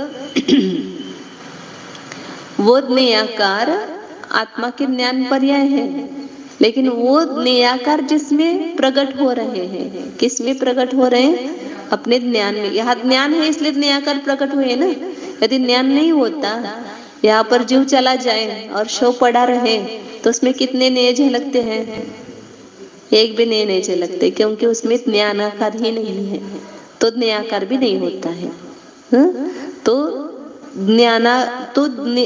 वो न्यायाकार आत्मा के ज्ञान पर्याय है, लेकिन वो न्यायाकार जिसमें प्रकट हो रहे हैं, किसमें प्रकट हो रहे हैं? अपने ज्ञान में। यहाँ ज्ञान है इसलिए न्यायाकार प्रकट हुए ना। यदि ज्ञान नहीं होता, यहाँ पर जीव चला जाए और शव पड़ा रहे तो उसमें कितने नए झलकते हैं? एक भी नए नहीं झलकते, क्योंकि उसमें ज्ञानाकार ही नहीं है, तो ज्ञानाकार भी नहीं होता है। तो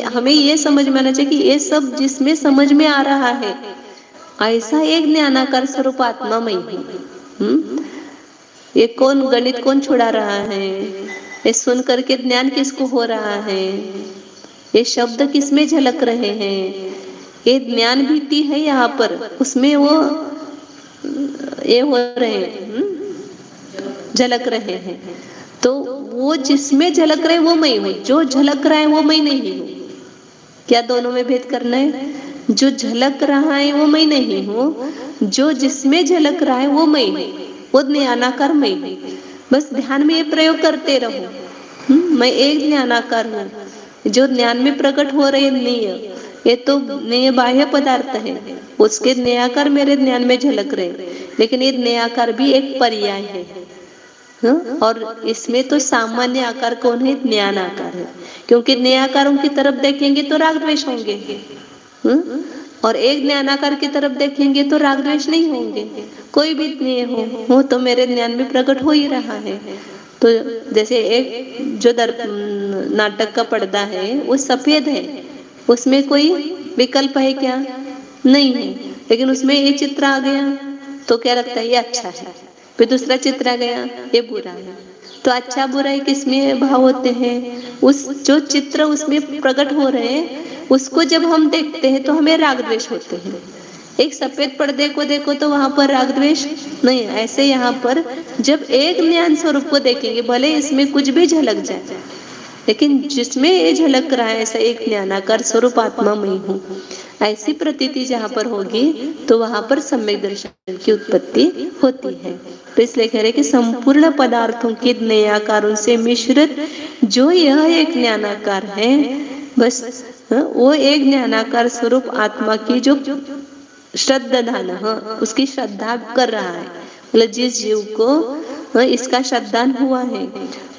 हमें ये समझ में आना चाहिए कि ये सब जिसमें समझ में आ रहा है ऐसा एक ज्ञानाकार स्वरूप आत्मामय है। ये कौन गणित कौन छुड़ा रहा है? ये सुन करके ज्ञान किसको हो रहा है? ये शब्द किसमें झलक रहे हैं? ये ज्ञान भीति है यहाँ पर, उसमें वो ये हो रहे हैं, झलक रहे हैं। तो वो जिसमें झलक रहे वो मैं हूँ, जो झलक रहा है वो मैं नहीं हूँ। क्या दोनों में भेद करना है? जो झलक रहा है वो मैं नहीं हूँ, जो जिसमें झलक रहा है वो मैं हूँ, वो ज्ञानाकार मैं हूँ। बस ध्यान में ये प्रयोग करते रहो, मैं एक ज्ञानाकार हूँ। जो ज्ञान में प्रकट हो रहे नहीं है, ये तो नए बाह्य पदार्थ है, उसके न्यायाकार मेरे ज्ञान में झलक रहे, लेकिन ये न्यायाकार भी एक पर्याय है। और इसमें तो सामान्य आकार कौन है? ज्ञान आकार है, क्योंकि न्यायाकारों की तरफ देखेंगे तो राग द्वेष होंगे और एक ज्ञानाकार की तरफ देखेंगे तो राग द्वेष नहीं होंगे। कोई भी ज्ञेय हो तो मेरे ज्ञान में प्रकट हो ही रहा है। तो जैसे एक जो नाटक का पर्दा है वो सफेद है, उसमें कोई विकल्प है क्या? नहीं है, लेकिन उसमें ये चित्र आ गया तो क्या लगता है? ये अच्छा है। फिर दूसरा चित्र आ गया, ये बुरा है। तो अच्छा बुराई किसमें भाव होते हैं? उस जो चित्र उसमें प्रकट हो रहे हैं उसको जब हम देखते हैं तो हमें राग द्वेष होते हैं। एक सफेद पर्दे को देखो तो वहां पर राग द्वेष नहीं है। ऐसे यहाँ पर जब एक ज्ञान स्वरूप को देखेंगे, भले इसमें कुछ भी झलक जाए, लेकिन जिसमें ये झलक रहा है ऐसा एक ज्ञानाकार स्वरूप आत्मा में हूँ, ऐसी प्रतीति जहाँ पर होगी तो वहां पर सम्यक दर्शन की उत्पत्ति होती है। तो इसलिए कह रहे कि संपूर्ण पदार्थों के ज्ञानाकारों से मिश्रित जो यह एक ज्ञानाकार है, बस वो एक ज्ञानाकार स्वरूप आत्मा की जो श्रद्धादान, उसकी श्रद्धा कर रहा है। मतलब जिस जीव को इसका श्रद्धान हुआ है,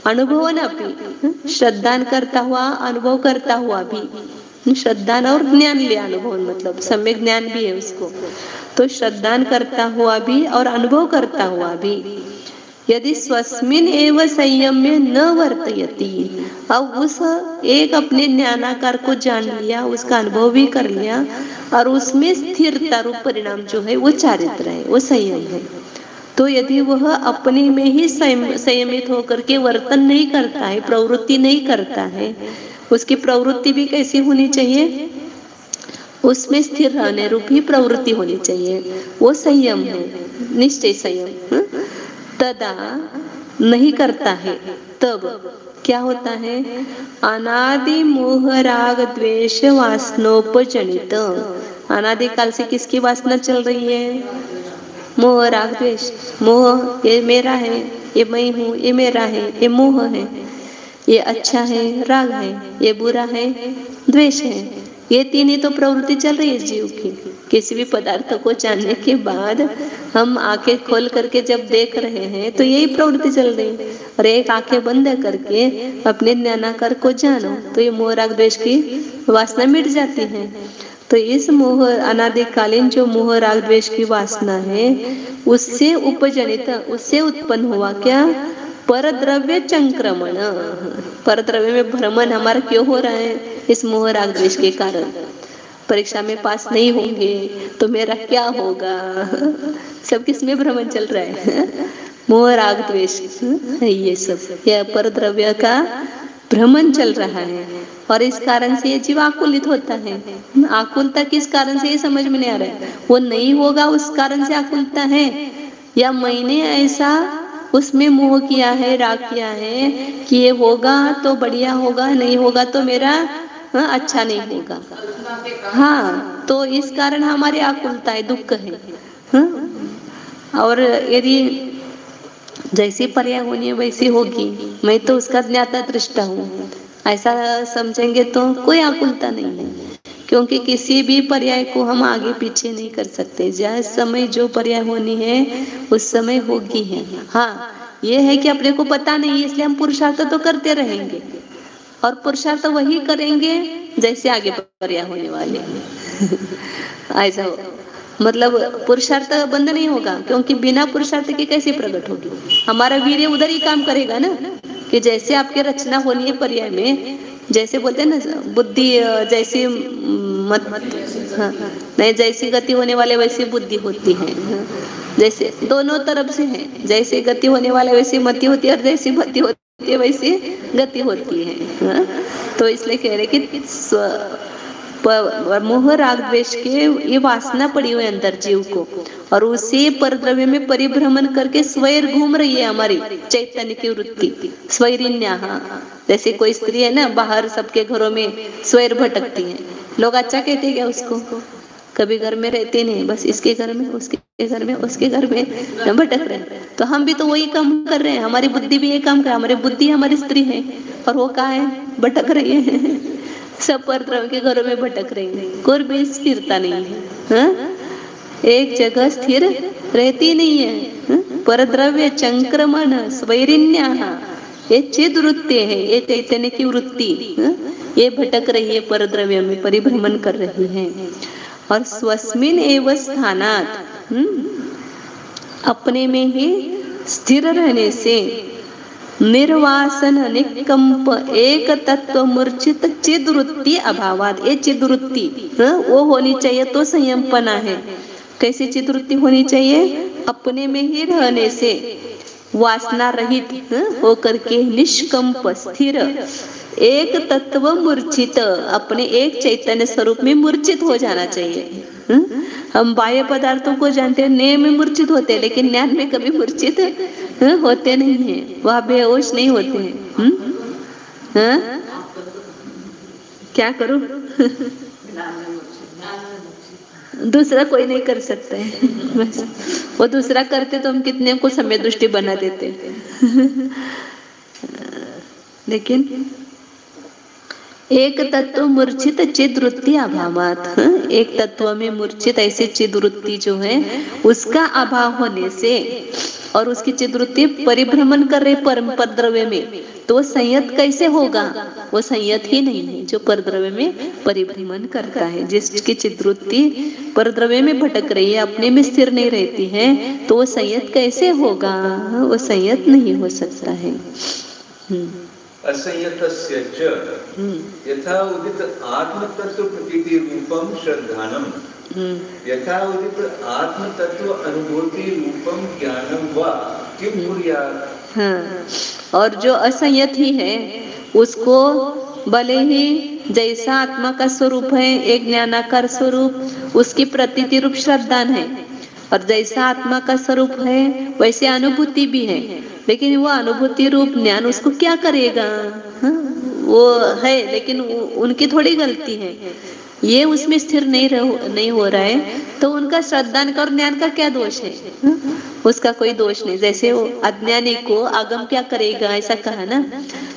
अनुभवन भी, श्रद्धान करता हुआ अनुभव करता हुआ भी, श्रद्धान और ज्ञान लिया, अनुभव मतलब सम्यक ज्ञान भी है उसको, तो श्रद्धान करता हुआ भी और अनुभव करता हुआ भी, यदि स्वस्मिन एव संयम्य न वर्तयति, अब उस एक अपने ज्ञानाकार को जान लिया, उसका अनुभव भी कर लिया और उसमें स्थिरता रूप परिणाम जो है वो चारित्र है, वो संयम है, तो यदि वह अपने में ही संयमित होकर के वर्तन नहीं करता है, प्रवृत्ति नहीं करता है, उसकी प्रवृत्ति भी कैसी होनी चाहिए? उसमें स्थिर रहने रूप ही प्रवृत्ति होनी चाहिए, वो संयम है, निश्चय संयम। तदा नहीं करता है तब क्या होता है? अनादि मोह राग द्वेष वासनोपजनित, अनादि काल से किसकी वासना चल रही है? मोह राग द्वेष। मोह ये मेरा है, ये मैं हूँ, ये मेरा है, ये मोह है, ये अच्छा है राग है, ये बुरा है द्वेष है। ये तीन ही तो प्रवृत्ति चल रही है जीव की। किसी भी पदार्थ को जानने के बाद हम आंखें खोल करके जब देख रहे हैं तो यही प्रवृत्ति चल रही है, और एक आंखें बंद करके अपने ज्ञानाकार को जानो तो ये मोह राग द्वेष की वासना मिट जाती है। तो इस मोह अनादिकालीन जो मोह राग द्वेष की वासना है उससे उपजनित, उससे उत्पन्न हुआ क्या? परद्रव्य चंक्रमण। परद्रव्य में भ्रमण हमारा क्यों हो रहा है? इस मोह राग द्वेष के कारण। परीक्षा में पास नहीं होंगे तो मेरा क्या होगा? सब किस में भ्रमण चल रहा है? मोह राग द्वेष है ये सब, यह परद्रव्य का भ्रमण चल रहा है और इस कारण से ये जीव आकुलित होता है। आकुलता किस कारण से ये समझ में नहीं आ रहा है। वो नहीं होगा उस कारण से आकुलता है, या मैंने ऐसा उसमें मोह किया है, राग किया है कि ये होगा तो बढ़िया होगा, नहीं होगा तो मेरा अच्छा नहीं होगा। हाँ, तो इस कारण हमारी आकुलता है, दुख है। और यदि जैसी पर्याय होनी है वैसी होगी, मैं तो उसका ज्ञाता दृष्टा हूँ, ऐसा समझेंगे तो कोई आकुलता नहीं है। क्योंकि किसी भी पर्याय को हम आगे पीछे नहीं कर सकते। जिस समय जो पर्याय होनी है उस समय होगी है। हाँ, ये है कि अपने को पता नहीं है, इसलिए हम पुरुषार्थ तो करते रहेंगे और पुरुषार्थ वही करेंगे जैसे आगे पर्याय होने वाले ऐसा हो। मतलब पुरुषार्थ बंद नहीं होगा, क्योंकि बिना पुरुषार्थ के कैसे प्रकट होगी? हमारा वीर्य उधर ही काम करेगा ना, कि जैसे आपके रचना होनी है पर्याय में, जैसे बोलते हैं ना बुद्धि जैसी मत हाँ, नहीं जैसी गति होने वाले वैसी बुद्धि होती है। जैसे दोनों तरफ से है, जैसे गति होने वाले वैसी मति होती है और जैसी मति होती है वैसी गति होती है। तो इसलिए कह रहे कि मोह राग द्वेष के ये वासना पड़ी हुई अंदर जीव को, और उसी परद्रव्य में परिभ्रमण करके स्वैर घूम रही है हमारी चैतन्य की वृत्ति। स्वैरिन्या, जैसे कोई स्त्री है ना, बाहर सबके घरों में स्वैर भटकती है, लोग अच्छा कहते क्या उसको? कभी घर में रहते नहीं, बस इसके घर में, उसके घर में, उसके घर में भटक रहे हैं। तो हम भी तो वही काम कर रहे हैं, हमारी बुद्धि भी ये काम कर, हमारी बुद्धि हमारी स्त्री है और वो कहाँ है? भटक रही है। सब परद्रव्य के घरों में भटक रही है, कोई भी स्थिरता नहीं है, एक जगह स्थिर रहती नहीं है। परद्रव्य चंक्रमण स्वैरिन्या, ये चिद वृत्ति है, ये चैतन्य की वृत्ति, ये भटक रही है, परद्रव्य में परिभ्रमण कर रही है। और स्वस्मिन एव स्थानात, अपने में ही स्थिर रहने से निर्वासन निकंप एक तत्व मूर्छित चिदवृत्ति अभावात, ये चिदवृत्ति वो होनी चाहिए तो संयमपना है। कैसी चिदवृत्ति होनी चाहिए? अपने में ही रहने से वासना रहित होकर के निष्कंप स्थिर एक तत्व मूर्छित, अपने एक चैतन्य स्वरूप में मूर्छित हो जाना चाहिए। हम बाह्य पदार्थों को जानते हैं, नेय में मूर्छित होते हैं, लेकिन ज्ञान में कभी मूर्छित होते नहीं हैं, वह बेहोश नहीं होते हैं। क्या करूं? दूसरा कोई नहीं कर सकता है, बस वो दूसरा करते तो हम कितने को समय दृष्टि बना देते। लेकिन एक तत्व मूर्छित चिदवृत्ति अभावात, एक तत्व में मूर्छित ऐसे चिदवृत्ति जो है उसका अभाव होने से, और उसकी चिदवृत्ति परिभ्रमण कर रही परम परद्रव्य में, तो संयत कैसे होगा? वो संयत ही नहीं है जो परद्रव्य में परिभ्रमण करता है। जिसकी चिदवृत्ति परद्रव्य में भटक रही है, अपने में स्थिर नहीं रहती है, तो वो संयत कैसे होगा? वो संयत नहीं हो सकता है। असंयतस्य च यथा उदित आत्म तत्व प्रतीति रूपम श्रद्धानम, यथा उदित आत्म तत्व अनुभूति रूपम ज्ञानम वा किम कुर्यात्। हाँ, और जो असंयत ही है उसको भले ही जैसा आत्मा का स्वरूप है, एक ज्ञानाकार स्वरूप, उसकी प्रतीति रूप श्रद्धान है, और जैसा आत्मा का स्वरूप है वैसे अनुभूति भी है, लेकिन वो अनुभूति रूप ज्ञान उसको क्या करेगा? वो है, लेकिन उनकी थोड़ी गलती है, ये उसमें स्थिर नहीं हो रहा है, तो उनका श्रद्धान का और ज्ञान का क्या दोष है? उसका कोई दोष नहीं। जैसे वो अज्ञानी को आगम क्या करेगा ऐसा कहा ना,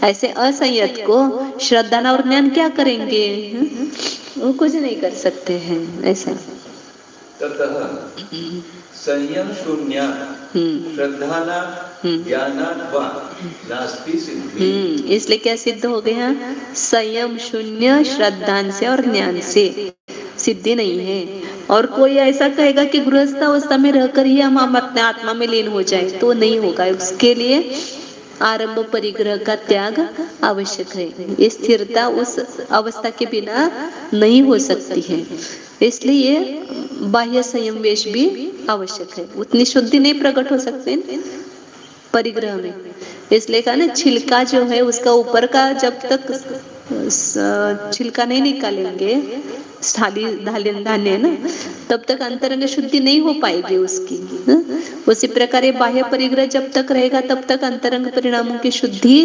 ऐसे असंयत को श्रद्धान और ज्ञान क्या करेंगे? वो कुछ नहीं कर सकते हैं ऐसा। संयम शून्य श्रद्धाना ज्ञानात् वा नास्ति सिद्धि। इसलिए क्या सिद्ध हो गया? संयम शून्य श्रद्धान से और ज्ञान से सिद्धि नहीं है। और कोई ऐसा कहेगा कि गृहस्थ अवस्था में रहकर ही हम अपने आत्मा में लीन हो जाए, तो नहीं होगा। उसके लिए आरंभ परिग्रह का त्याग आवश्यक है। ये स्थिरता उस अवस्था के बिना नहीं हो सकती है, इसलिए बाह्य संयमवेश भी आवश्यक है। उतनी शुद्धि नहीं प्रकट हो सकते परिग्रह में। इसलिए कहा ना, छिलका जो है उसका ऊपर का जब तक छिलका नहीं निकालेंगे, धान्य ना, तब तक अंतरंग शुद्धि नहीं हो पाएगी उसकी। उसी प्रकार ये बाह्य परिग्रह जब तक रहेगा तब तक अंतरंग परिणामों की शुद्धि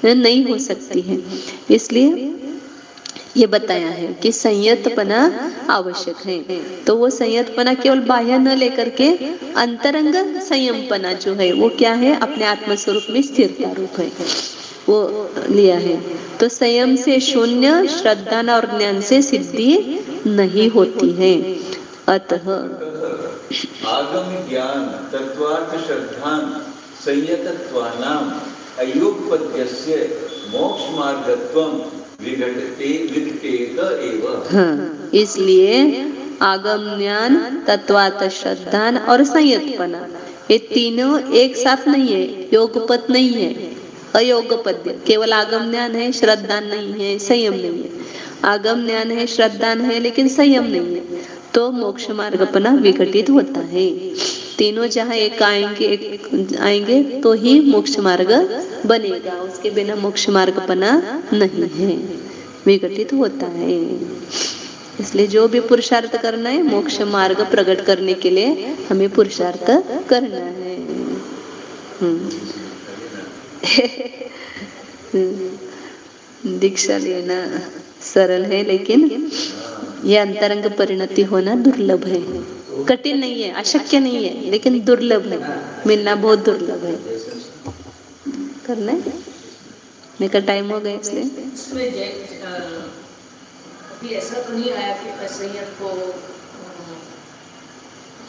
नहीं हो सकती है। इसलिए ये बताया है कि संयतपना आवश्यक है। तो वो संयतपना केवल बाह्य न लेकर के अंतरंग संयमपना जो है वो क्या है, अपने आत्मस्वरूप में स्थिरता रूप है, वो लिया है। तो संयम से शून्य श्रद्धा और ज्ञान से सिद्धि नहीं होती है। अतः आगम ज्ञान तत्वार्थ श्रद्धा संयतत्वानाम अयोगपद्यस्य मोक्ष मार्गत्वम विघटेत एव। हाँ, इसलिए आगम ज्ञान, तत्वार्थ श्रद्धा और संयतपना, ये तीनों एक साथ नहीं है, योगपद नहीं है, अयोगपद्य। केवल आगम ज्ञान है, श्रद्धा नहीं है, संयम नहीं है। आगम ज्ञान है, श्रद्धा है, लेकिन संयम नहीं है, तो मोक्ष मार्गपना विघटित होता है। तीनों जहाँ एक आएंगे तो ही मोक्ष मार्ग बनेगा, उसके बिना मोक्ष मार्गपना नहीं है, विघटित होता है। इसलिए जो भी पुरुषार्थ करना है, मोक्ष मार्ग प्रकट करने के लिए हमें पुरुषार्थ करना है। दीक्षा लेना सरल है, लेकिन ये अंतरंग परिणति होना दुर्लभ है। कठिन नहीं है, अशक्य नहीं है, लेकिन दुर्लभ है, मिलना बहुत दुर्लभ है। करना है, मेरा टाइम हो गया इसलिए। ऐसा तो नहीं आया कि असंयत को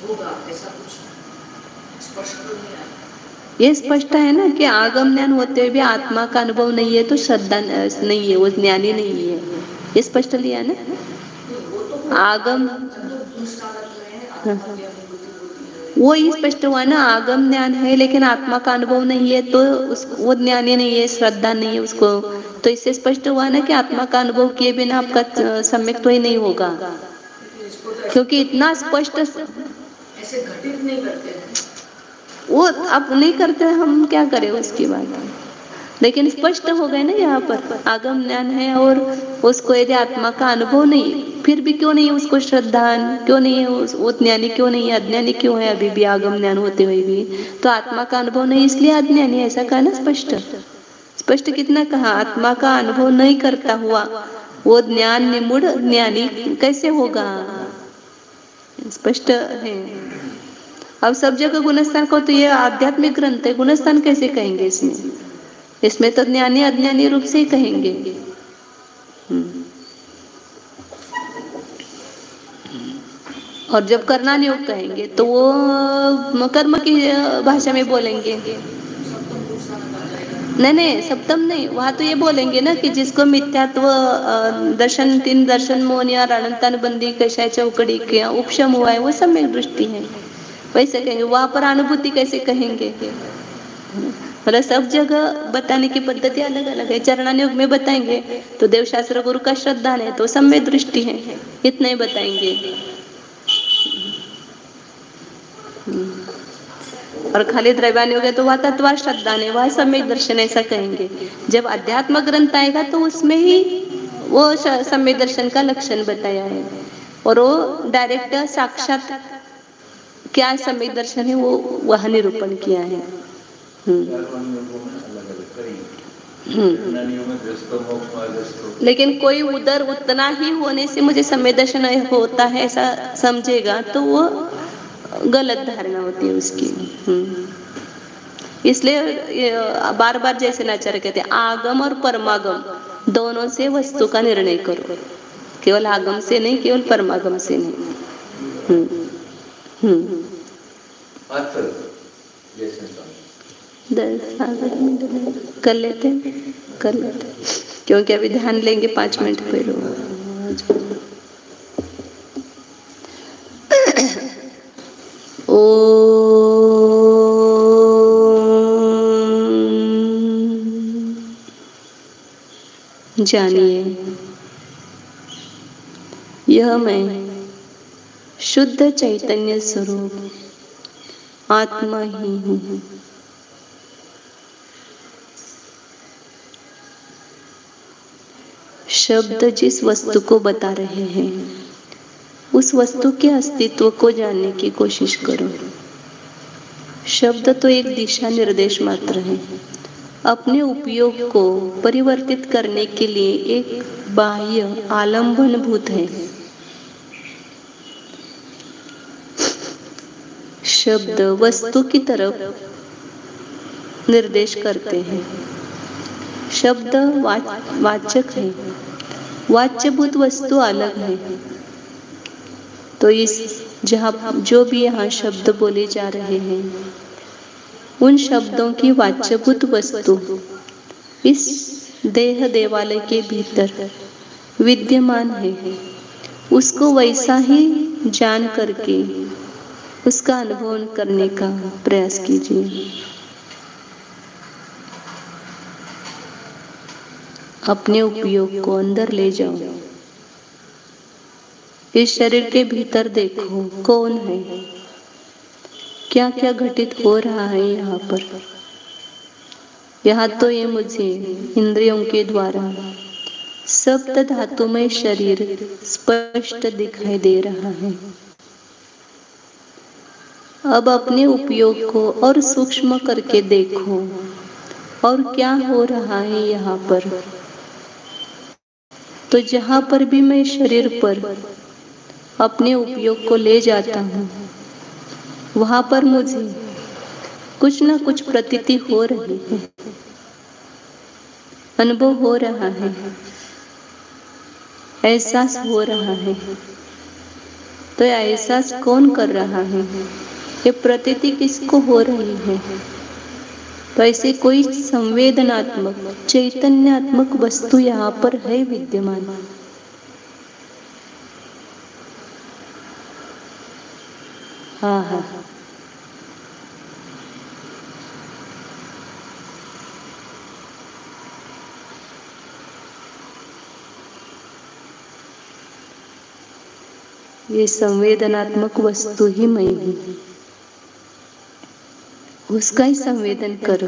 होगा, ऐसा कुछ स्पष्ट तो नहीं आया। ये स्पष्ट है ना कि आगम ज्ञान होते हुए भी आत्मा का अनुभव नहीं है, तो श्रद्धा नहीं है, वो ज्ञानी नहीं है। ये स्पष्ट लिया ना। आगम वो ही स्पष्ट हुआ ना, आगम ज्ञान है लेकिन आत्मा का अनुभव नहीं है, तो वो ज्ञानी नहीं है, श्रद्धा नहीं है उसको। तो इससे स्पष्ट हुआ ना कि आत्मा का अनुभव किए बिना आपका सम्यक तो ही नहीं होगा, क्योंकि इतना स्पष्ट ऐसे घटित नहीं करते वो अब नहीं करते, हम क्या करें उसकी बात। लेकिन स्पष्ट हो गए ना, यहाँ पर आगम ज्ञान है और उसको यदि आत्मा का अनुभव नहीं, फिर भी क्यों नहीं उसको श्रद्धा, क्यों नहीं है वो ज्ञानी, क्यों नहीं है, अज्ञानी क्यों है अभी भी आगम ज्ञान होते हुए भी? तो आत्मा का अनुभव नहीं इसलिए अज्ञानी, ऐसा कहा ना स्पष्ट। स्पष्ट कितना कहा, आत्मा का अनुभव नहीं करता हुआ वो ज्ञान निमुड़ ज्ञानी कैसे होगा? स्पष्ट है। अब सब जगह गुणस्थान को, तो ये आध्यात्मिक ग्रंथ है, गुणस्थान कैसे कहेंगे इसमें? इसमें तो ज्ञानी अज्ञानी रूप से ही कहेंगे। और जब करना योग कहेंगे तो वो कर्म की भाषा में बोलेंगे। नहीं, सप्तम नहीं, वहाँ तो ये बोलेंगे ना कि जिसको मिथ्यात्व दर्शन, तीन दर्शन, मौन या अनंतानुबंधी कषाय चौकड़ी के उपशम हुआ है, वो सम्यक दृष्टि है, वैसे कहेंगे। वहाँ पर अनुभूति कैसे कहेंगे? मतलब सब जगह बताने की पद्धति अलग अलग है। चरणानुयोग में बताएंगे तो देवशास्त्र गुरु का श्रद्धा है, तो सम्यक दृष्टि है, इतना ही बताएंगे। और खाली द्रव्यानुयोग है तो वह तत्व श्रद्धा है, वह सम्यक दर्शन, ऐसा कहेंगे। जब अध्यात्म ग्रंथ आएगा तो उसमें ही वो सम्यक दर्शन का लक्षण बताया है, और वो डायरेक्ट साक्षात क्या सम्यक दर्शन है वो वह निरूपण किया है। लेकिन कोई उधर उतना ही होने से मुझे सम्यक दर्शन होता है ऐसा समझेगा तो वो गलत धारणा होती है उसकी। इसलिए बार बार जैसे नाचार्य कहते हैं, आगम और परमागम दोनों से वस्तु का निर्णय करो, केवल आगम से नहीं, केवल परमागम से नहीं। कर लेते क्योंकि अभी ध्यान लेंगे 5 मिनट पहले। जानिए, यह मैं शुद्ध चैतन्य स्वरूप आत्मा ही हूँ। शब्द जिस वस्तु को बता रहे हैं उस वस्तु के अस्तित्व को जानने की कोशिश करो। शब्द तो एक दिशा निर्देश मात्र है, अपने उपयोग को परिवर्तित करने के लिए एक बाह्य आलंबनभूत है। शब्द वस्तु की तरफ निर्देश करते हैं। शब्द वाचक है, वाच्यभूत वस्तु अलग है। तो इस जो भी यहाँ शब्द बोले जा रहे हैं उन शब्दों की वाच्यभूत वस्तु इस देह देवालय के भीतर विद्यमान है। उसको वैसा ही जान करके उसका अनुभव करने का प्रयास कीजिए। अपने उपयोग को अंदर ले जाओ। इस शरीर के भीतर देखो कौन है, क्या क्या घटित हो रहा है यहाँ पर। यहाँ तो ये मुझे इंद्रियों के द्वारा सप्त धातुमय शरीर स्पष्ट दिखाई दे रहा है। अब अपने उपयोग को और सूक्ष्म करके देखो और क्या हो रहा है यहाँ पर। तो जहाँ पर भी मैं शरीर पर अपने उपयोग को ले जाता हूँ वहाँ पर मुझे कुछ ना कुछ प्रतीति हो रही है, अनुभव हो रहा है, एहसास हो रहा है। तो एहसास कौन कर रहा है, ये प्रतीति किसको हो रही है। तो ऐसे कोई संवेदनात्मक चैतन्यात्मक वस्तु यहाँ पर है विद्यमान। हाँ हाँ, ये संवेदनात्मक वस्तु ही मैं हूँ, उसका ही संवेदन करो।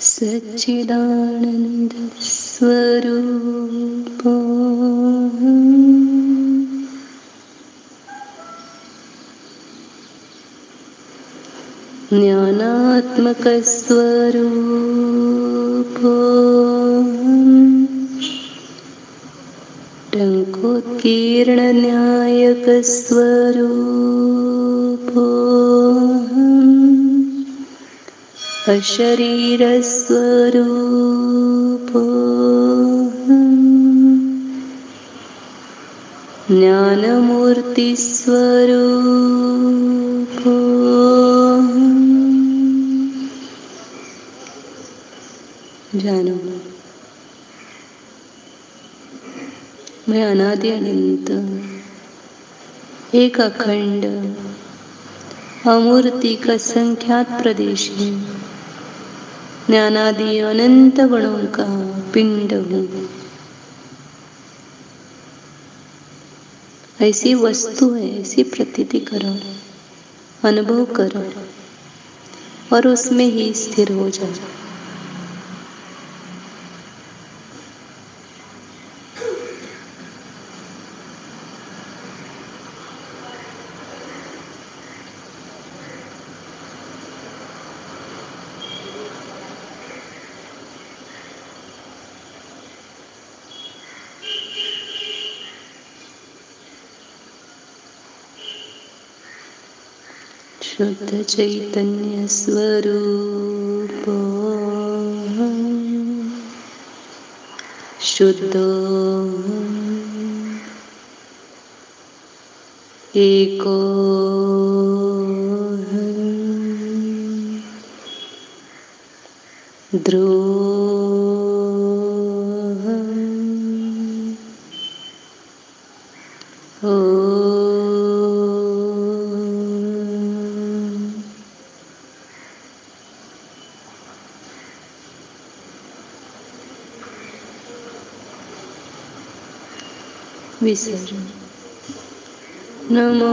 सच्चिदानंद स्वरूप ज्ञानात्मक स्वरूप टंकोत्कीर्ण न्यायक स्वरूप अशरीर स्वरूप ज्ञानमूर्ति स्वरूप जानो मैं अनादि अनंत एक अखंड अमूर्ति का संख्यात प्रदेश है, ज्ञानादि अनंत गुणों का पिंड हूँ। ऐसी वस्तु है, ऐसी प्रतीति करो, अनुभव करो और उसमें ही स्थिर हो जाओ। शुद्ध चैतन्य स्वरूप शुद्धो एको ध्रुव विसर्जन। नमो